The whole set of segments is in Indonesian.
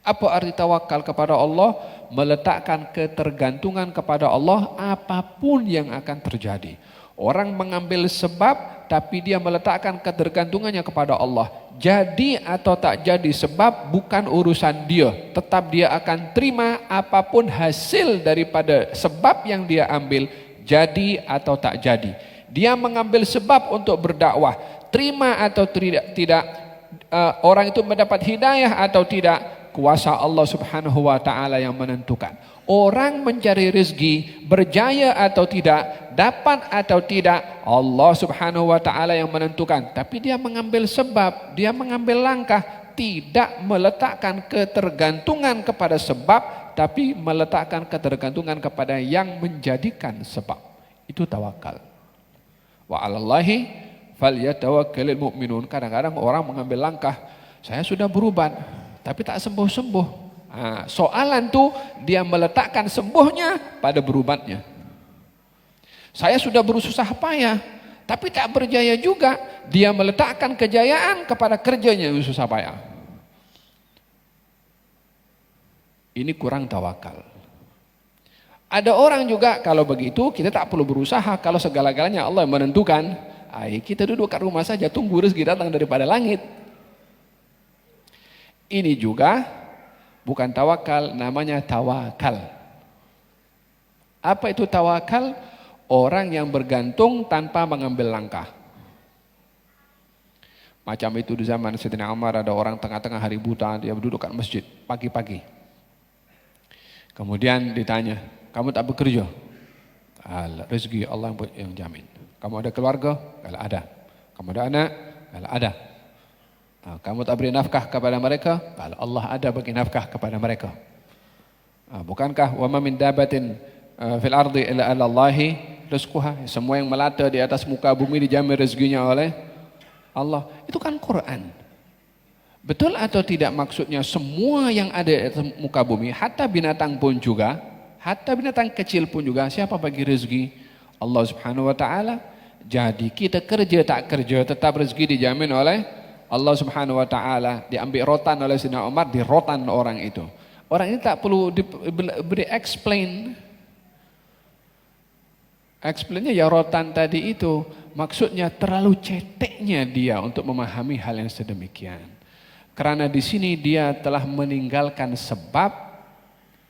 Apa arti tawakal kepada Allah? Meletakkan ketergantungan kepada Allah apapun yang akan terjadi. Orang mengambil sebab tapi dia meletakkan ketergantungannya kepada Allah. Jadi atau tak jadi sebab bukan urusan dia. Tetap dia akan terima apapun hasil daripada sebab yang dia ambil, jadi atau tak jadi. Dia mengambil sebab untuk berdakwah, terima atau tidak, orang itu mendapat hidayah atau tidak, kuasa Allah Subhanahu wa taala yang menentukan. Orang mencari rezeki, berjaya atau tidak, dapat atau tidak, Allah Subhanahu wa taala yang menentukan. Tapi dia mengambil sebab, dia mengambil langkah, tidak meletakkan ketergantungan kepada sebab, tapi meletakkan ketergantungan kepada yang menjadikan sebab. Itu tawakal. Wa 'alallahi falyatawakkalul mu'minun. Kadang-kadang orang mengambil langkah, saya sudah berubat tapi tak sembuh-sembuh. Soalan tuh dia meletakkan sembuhnya pada berubatnya. Saya sudah berusaha payah tapi tak berjaya juga, dia meletakkan kejayaan kepada kerjanya yang susah payah. Ini kurang tawakal. Ada orang juga kalau begitu kita tak perlu berusaha, kalau segala-galanya Allah yang menentukan, kita duduk kat rumah saja tunggu rezeki datang daripada langit. Ini juga bukan tawakal, namanya tawakal. Apa itu tawakal? Orang yang bergantung tanpa mengambil langkah. Macam itu di zaman Sayyidina Umar, ada orang tengah-tengah hari buta, dia duduk kat masjid pagi-pagi. Kemudian ditanya, kamu tak bekerja? Rezeki Allah yang jamin. Kamu ada keluarga? Kalau ada. Kamu ada anak? Kalau ada. Kamu tak beri nafkah kepada mereka? Kalau Allah ada bagi nafkah kepada mereka. Bukankah wa ma min dabatin fil ardi illa 'ala Allahi rizquha? Semua yang melata di atas muka bumi dijamin rezekinya oleh Allah. Itu kan Quran. Betul atau tidak maksudnya semua yang ada di atas muka bumi, hatta binatang pun juga, hatta binatang kecil pun juga, siapa bagi rezeki? Allah Subhanahu wa taala. Jadi kita kerja tak kerja tetap rezeki dijamin oleh Allah Subhanahu wa taala. Diambil rotan oleh Sayyidina Umar, dirotan orang itu. Orang ini tak perlu diberi explain. Explainnya ya rotan tadi itu. Maksudnya terlalu ceteknya dia untuk memahami hal yang sedemikian. Karena di sini dia telah meninggalkan sebab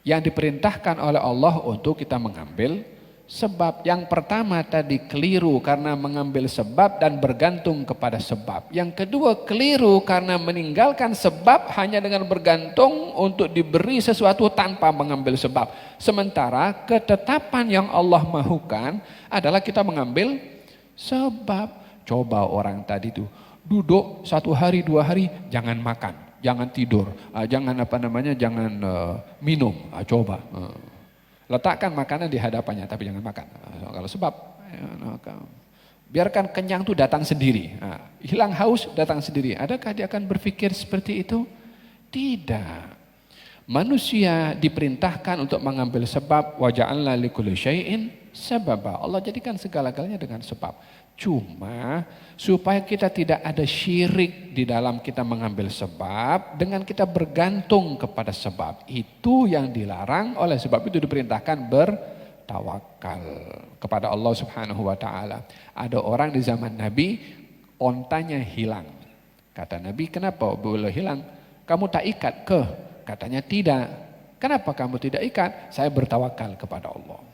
yang diperintahkan oleh Allah untuk kita mengambil sebab. Yang pertama tadi keliru karena mengambil sebab dan bergantung kepada sebab. Yang kedua keliru karena meninggalkan sebab hanya dengan bergantung untuk diberi sesuatu tanpa mengambil sebab. Sementara ketetapan yang Allah mahukan adalah kita mengambil sebab. Coba orang tadi tuh duduk 1 hari 2 hari jangan makan, jangan tidur, jangan jangan minum. Coba. Letakkan makanan di hadapannya, tapi jangan makan. Kalau sebab, biarkan kenyang itu datang sendiri. Hilang haus datang sendiri. Adakah dia akan berpikir seperti itu? Tidak. Manusia diperintahkan untuk mengambil sebab. Wa ja'alna likulli syai'in sababa. Allah jadikan segala-galanya dengan sebab. Cuma supaya kita tidak ada syirik di dalam kita mengambil sebab dengan kita bergantung kepada sebab. Itu yang dilarang, oleh sebab itu diperintahkan bertawakal kepada Allah Subhanahu wa taala. Ada orang di zaman Nabi ontanya hilang. Kata Nabi, "Kenapa boleh hilang? Kamu tak ikat ke?" Katanya, "Tidak." "Kenapa kamu tidak ikat?" "Saya bertawakal kepada Allah."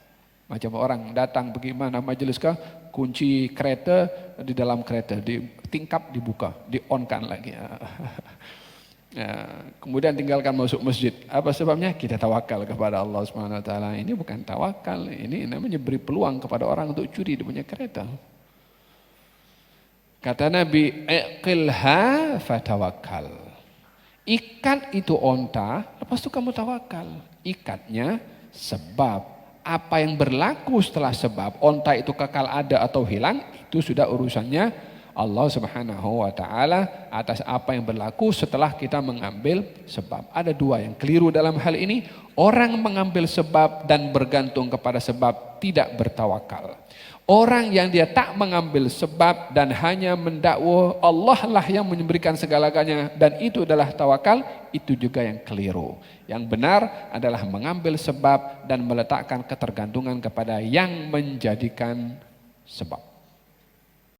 Macam orang datang bagaimana majelis kah? Kunci kereta di dalam kereta, di tingkap dibuka, di-on-kan lagi. Kemudian tinggalkan masuk masjid. Apa sebabnya? Kita tawakal kepada Allah Subhanahu wa taala. Ini bukan tawakal, ini namanya beri peluang kepada orang untuk curi dia punya kereta. Kata Nabi, "Iqilha fatawakkal." Ikat itu onta, lepas itu kamu tawakal. Ikatnya sebab. Apa yang berlaku setelah sebab, onta itu kekal ada atau hilang, itu sudah urusannya Allah Subhanahu wa taala atas apa yang berlaku setelah kita mengambil sebab. Ada dua yang keliru dalam hal ini. Orang mengambil sebab dan bergantung kepada sebab tidak bertawakal. Orang yang dia tak mengambil sebab dan hanya mendakwa Allah lah yang memberikan segala-galanya dan itu adalah tawakal, itu juga yang keliru. Yang benar adalah mengambil sebab dan meletakkan ketergantungan kepada yang menjadikan sebab.